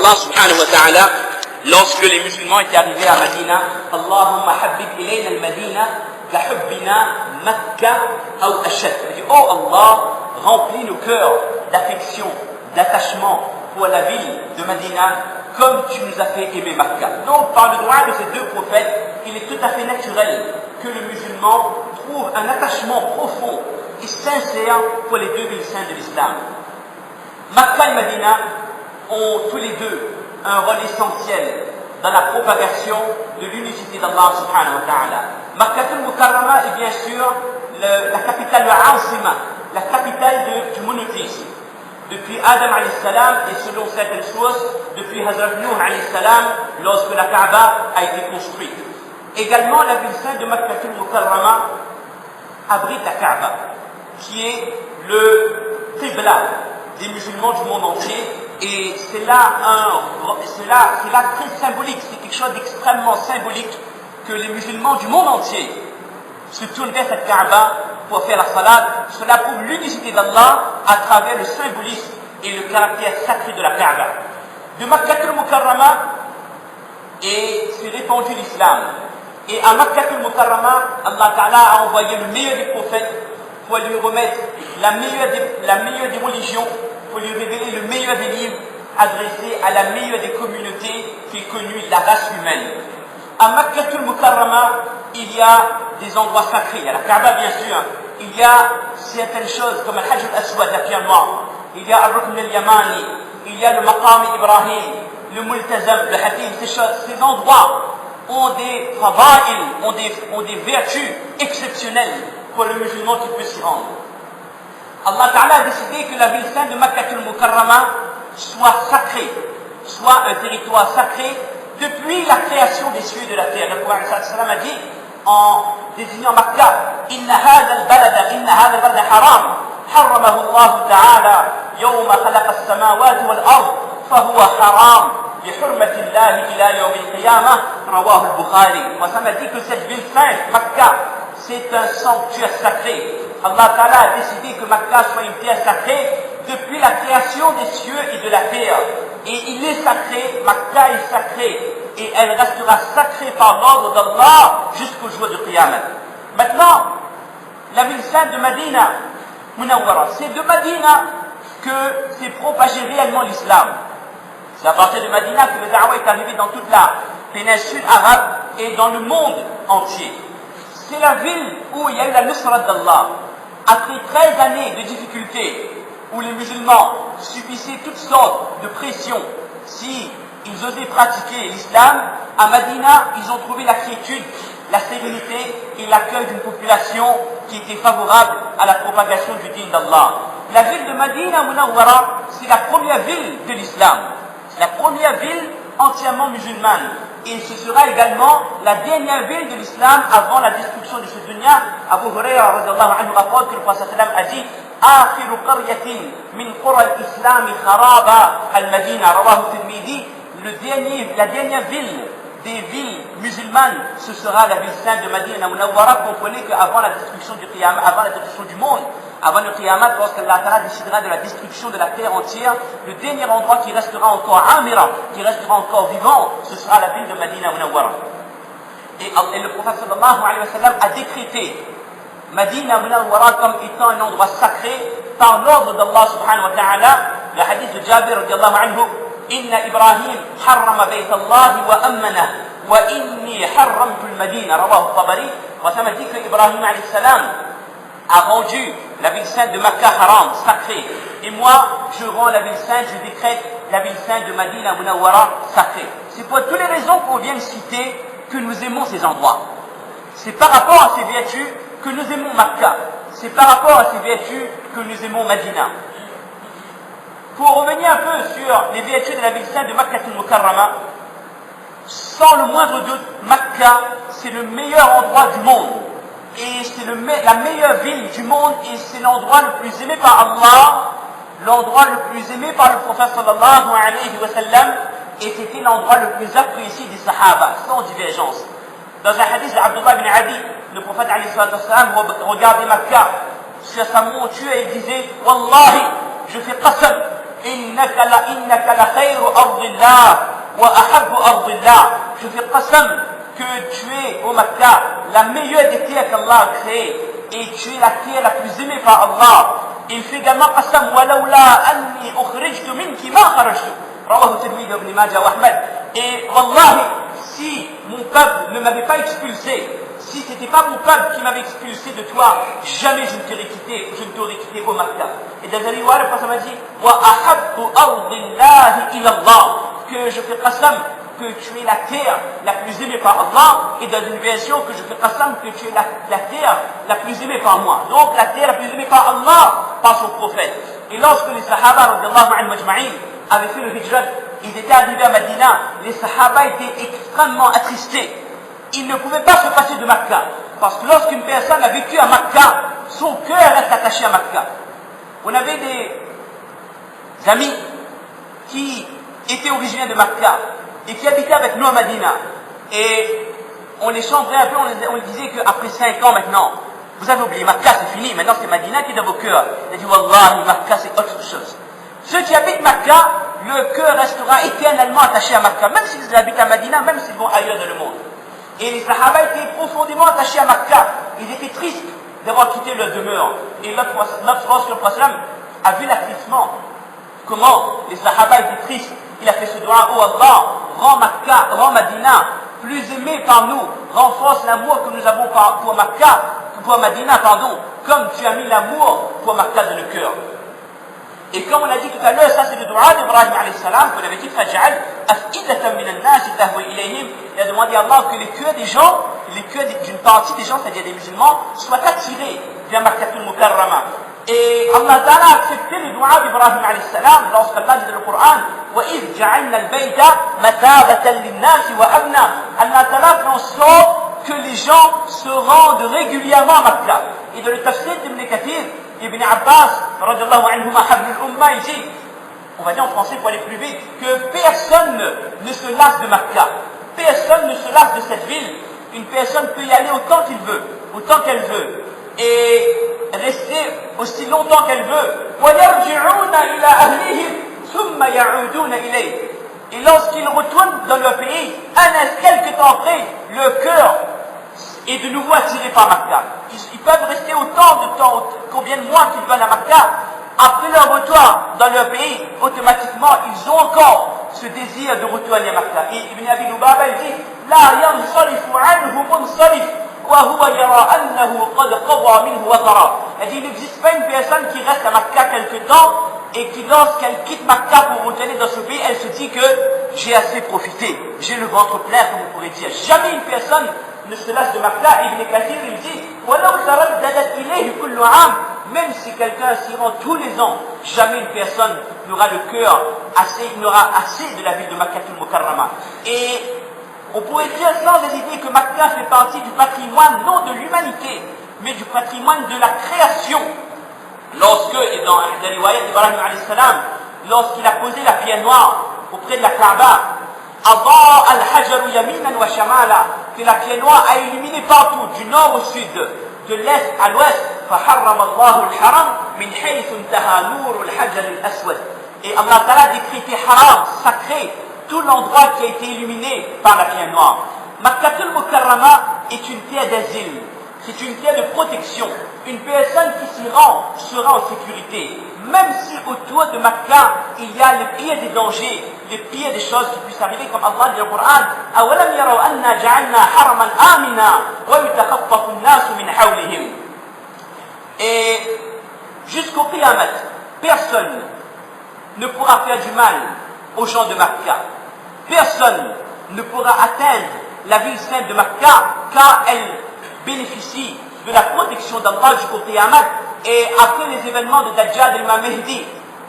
Allah subhanahu wa ta'ala, lorsque les musulmans étaient arrivés à Medina, Allahumma habib ilayna al-Madina kahubbina Makkah ou ashad. Il dit, oh Allah, remplis nos cœurs d'affection, d'attachement pour la ville de Medina, comme tu nous as fait aimer Makkah. Donc, par le droit de ces deux prophètes, il est tout à fait naturel que le musulman trouve un attachement profond et sincère pour les deux villes saintes de l'islam. Makkah et Medina ont tous les deux un rôle essentiel dans la propagation de l'unicité d'Allah subhanahu wa ta'ala. Makkah al-Mukarrama est bien sûr la capitale, le Asima, la capitale du monothéisme. Depuis Adam alayhi salam et selon certaines sources, depuis Hazrat Nuh alayhi salam, lorsque la Kaaba a été construite. Également, la ville sainte de Makkah al-Mukarrama abrite la Kaaba, qui est le qibla des musulmans du monde entier. Et c'est là très symbolique, c'est quelque chose d'extrêmement symbolique que les musulmans du monde entier se tournent vers cette Kaaba pour faire la salat. Cela prouve l'unicité d'Allah à travers le symbolisme et le caractère sacré de la Kaaba. De Makkah al-Mukarrama s'est répandu l'islam. Et à Makkah al-Mukarrama, Allah Ta'ala a envoyé le meilleur des prophètes pour lui remettre la meilleure des religions, pour lui révéler le meilleur des livres adressés à la meilleure des communautés qui est connue, la race humaine. À Makkah al-Mukarrama, il y a des endroits sacrés. Il y a la Kaaba, bien sûr. Il y a certaines choses comme le Hajj al-Aswad, la pierre noire. Il y a al-Rukn al-Yamani. Il y a le Maqam Ibrahim, le Multazam, le Hatim. Ces endroits ont des fada'il, ont des vertus exceptionnelles pour le musulman qui peut s'y rendre. Allah Ta'ala a décidé que la ville sainte de Makkah al-Mukarrama soit sacrée, soit un territoire sacré depuis la création des cieux et de la terre. Le prophète sallallahu a dit, en désignant Makkah, Inna hadha al-balada haram, harramahu Allah Ta'ala, yawma khalaqa as-samawati wal-ard, fahuwa haram, بحرمة الله إلى يوم القيامة رواه البخاري. Ça m'a dit que cette ville sainte, Makkah, c'est un sanctuaire sacré. Allah Ta'ala a décidé que Makkah soit une terre sacrée depuis la création des cieux et de la terre. Et il est sacré, Makkah est sacrée, et elle restera sacrée par l'ordre d'Allah jusqu'au jour du Qiyamah. Maintenant, la ville sainte de Medina Munawwara, c'est de Medina que s'est propagé réellement l'islam. C'est à partir de Medina que le da'wah est arrivé dans toute la péninsule arabe et dans le monde entier. C'est la ville où il y a eu la nusrat d'Allah. Après 13 années de difficultés, où les musulmans subissaient toutes sortes de pressions, si ils osaient pratiquer l'islam, à Medina, ils ont trouvé la quiétude, la sérénité et l'accueil d'une population qui était favorable à la propagation du dîn d'Allah. La ville de Medina Munawwara, c'est la première ville de l'islam. C'est la première ville entièrement musulmane. Et ce sera également la dernière ville de l'islam avant la destruction de ce dunya. Abu Huraira radiyallahu anhu rapporte que le prophète a dit آخر قرية من قرى الإسلام خرابا المدينة رواه الترمذي. La dernière ville des villes musulmanes, ce sera la ville sainte de Medina Munawwara. Comprenez qu'avant la destruction du Qiyamah, avant la destruction du monde, avant le Qiyamah, lorsqu'Allah Ta'ala décidera de la destruction de la terre entière, le dernier endroit qui restera encore amira, qui restera encore vivant, ce sera la ville de Medina Munawwara. Et le prophète sallallahu alayhi wa sallam a décrété Medina Munawwara comme étant un endroit sacré par l'ordre d'Allah subhanahu wa ta'ala. Le hadith de Jabir radiyallahu anhu, Inna Ibrahim harrama bayt Allah wa ammana wa inni harramtu al-Madina rawahu Tabari. Ça m'a dit que Ibrahim alayhi salam a rendu la ville sainte de Makkah haram, sacrée. Et moi, je rends la ville sainte, je décrète la ville sainte de Medina Munawwara sacrée. C'est pour toutes les raisons qu'on vient de citer que nous aimons ces endroits. C'est par rapport à ces vertus que nous aimons Makkah. C'est par rapport à ces vertus que nous aimons Medina. Pour revenir un peu sur les vertus de la ville sainte de Makkah al-Mukarrama, sans le moindre doute, Makkah, c'est le meilleur endroit du monde. Et c'est la meilleure ville du monde et c'est l'endroit le plus aimé par Allah, l'endroit le plus aimé par le prophète sallallahu alayhi wa sallam, et c'était l'endroit le plus apprécié des sahaba, sans divergence. Dans un hadith d'Abdullah ibn Adi, le prophète alayhi wa sallam regardait Makkah sur sa monture et il disait Wallahi, je fais qasam innaka la khayru ardillah wa ahabbu ardillah. Je fais qasam que tu es au Makkah la meilleure des terres qu'Allah a créées et tu es la terre la plus aimée par Allah. Il fait également qasam walawla anni ukhrijtu minki ma kharajtu. Rawahu Tirmidhi ibn Majah wa Ahmad. Et wallahi, si mon peuple ne m'avait pas expulsé, si ce n'était pas mon peuple qui m'avait expulsé de toi, jamais je ne t'aurais quitté au Makkah. Et dans un riwaya, le prophète m'a dit wa ahabbu ardillahi ila Allah, que je fais qasam que tu es la terre la plus aimée par Allah, et dans une version que je fais qasam que tu es la terre la plus aimée par moi. Donc la terre la plus aimée par Allah, par son prophète. Et lorsque les Sahaba radiyallahu anhum ajma'in avaient fait le hijrat, ils étaient arrivés à Medina, les Sahaba étaient extrêmement attristés. Ils ne pouvaient pas se passer de Makkah, parce que lorsqu'une personne a vécu à Makkah, son cœur reste attaché à Makkah. On avait des amis qui étaient originaires de Makkah et qui habitaient avec nous à Medina. Et on les chantait un peu, on les disait qu'après 5 ans maintenant, vous avez oublié, Makkah c'est fini, maintenant c'est Medina qui est dans vos cœurs. Il a dit, Wallahi, Makkah c'est autre chose. Ceux qui habitent Makkah, le cœur restera éternellement attaché à Makkah, même s'ils habitent à Medina, même s'ils vont ailleurs dans le monde. Et les Sahaba étaient profondément attachés à Makkah. Ils étaient tristes d'avoir quitté leur demeure. Et lorsque le prophète a vu l'attristement, comment les Sahaba étaient tristes, il a fait ce doigt, oh Allah, rends Makkah, rends Medina plus aimé par nous, renforce l'amour que nous avons pour Makkah, pour Medina, comme tu as mis l'amour pour Makkah dans le cœur. Et comme on a dit tout à l'heure, ça c'est le doua d'Ibrahim alayhi salam, qu'on avait dit, Faj'al af'idatan min an-nas tahwi ilayhim. Il a demandé à Allah que les cœurs des gens, les cœurs d'une partie des gens, c'est-à-dire des musulmans, soient attirés vers Makkatul Mukarrama. Et Allah Ta'ala a accepté le doua d'Ibrahim alayhi salam lorsqu'Allah dit dans le Coran, وَإِذْ جَعَلْنَا الْبَيْتَ مَثَابَةً لِلنَّاسِ وَأَمْنًا. Allah Ta'ala fait en sorte que les gens se rendent régulièrement à Makkah. Et dans le tafsir d'Ibn Kathir, Ibn Abbas, radiyallahu anhuma, hablul umma, il dit, on va dire en français pour aller plus vite, que personne ne se lasse de Makkah. Personne ne se lasse de cette ville. Une personne peut y aller autant qu'il veut, autant qu'elle veut, et rester aussi longtemps qu'elle veut. وَيَرْجِعُونَ إِلَىٰ أَهْلِهِمْ ثُمَّ يَعُودُونَ إِلَيْهِ. Et lorsqu'ils retournent dans leur pays, quelques temps après, le cœur est de nouveau attiré par Makkah. Ils peuvent rester autant de temps, combien de mois qu'ils veulent à Makkah. Après leur retour dans leur pays, automatiquement, ils ont encore ce désir de retourner à Makkah. Et Ibn Abi Lubaba, il dit, لا ينصرف عنه منصرف وهو يرى أنه قد قضى منه وطرا. Il dit, il n'existe pas une personne qui reste à Makkah quelque temps et qui, lorsqu'elle quitte Makkah pour retourner dans ce pays, elle se dit que j'ai assez profité, j'ai le ventre plein, comme on pourrait dire. Jamais une personne ne se lasse de Makkah. Ibn Kathir, il dit, même si quelqu'un s'y rend tous les ans, jamais une personne n'aura le cœur n'aura assez de la ville de Makkatul Mukarrama. Et on pourrait dire sans hésiter que Makkah fait partie du patrimoine, non de l'humanité, mais du patrimoine de la création. Lorsque, et dans la riwayat d'Ibrahim alayhi salam, lorsqu'il a posé la pierre noire auprès de la Kaaba, Adha al-Hajaru yaminan wa shamala, que la pierre noire a illuminé partout, du nord au sud, de l'est à l'ouest. فحرم الله الحرم من حيث انتهى نور الحجر الأسود. Et Allah Ta'ala a décrété haram, sacré, tout l'endroit qui a été illuminé par la pierre noire. Makkatul Mukarrama est une pierre d'asile, c'est une pierre de protection. Une personne qui s'y rend sera en sécurité, même si autour de Makkah il y a le pire des dangers, le pire des choses qui puissent arriver, comme Allah dit dans le Coran, أَوَلَمْ يَرَوْا أَنَّا جَعَلْنَا حَرَمًا آمِنًا وَيُتَخَطَّفُ النَّاسُ مِنْ حَوْلِهِمْ. Et jusqu'au Qiyamat, personne ne pourra faire du mal aux gens de Makkah. Personne ne pourra atteindre la ville sainte de Makkah, car elle bénéficie de la protection d'Allah jusqu'au Qiyamat. Et après les événements de Dajjal et l'Imam Mahdi,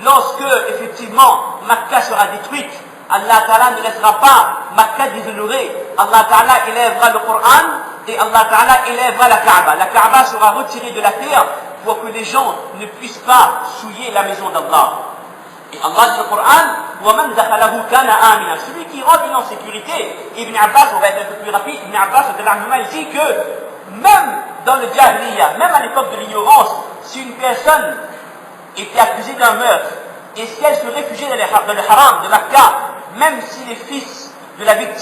lorsque effectivement Makkah sera détruite, Allah Ta'ala ne laissera pas Makkah déshonorée. Allah Ta'ala élèvera le Coran et Allah Ta'ala élèvera la Kaaba. La Kaaba sera retirée de la terre pour que les gens ne puissent pas souiller la maison d'Allah. Et Allah dit dans le Coran, وَمَنْ دَخَلَهُ كَانَ آمِنًا. Celui qui rentre en sécurité. Ibn Abbas, on va être un peu plus rapide, Ibn Abbas il dit que même dans le Jahiliya, même à l'époque de l'ignorance, si une personne était accusée d'un meurtre Et si elle se réfugiait dans le haram de Makkah, même si les fils de la victime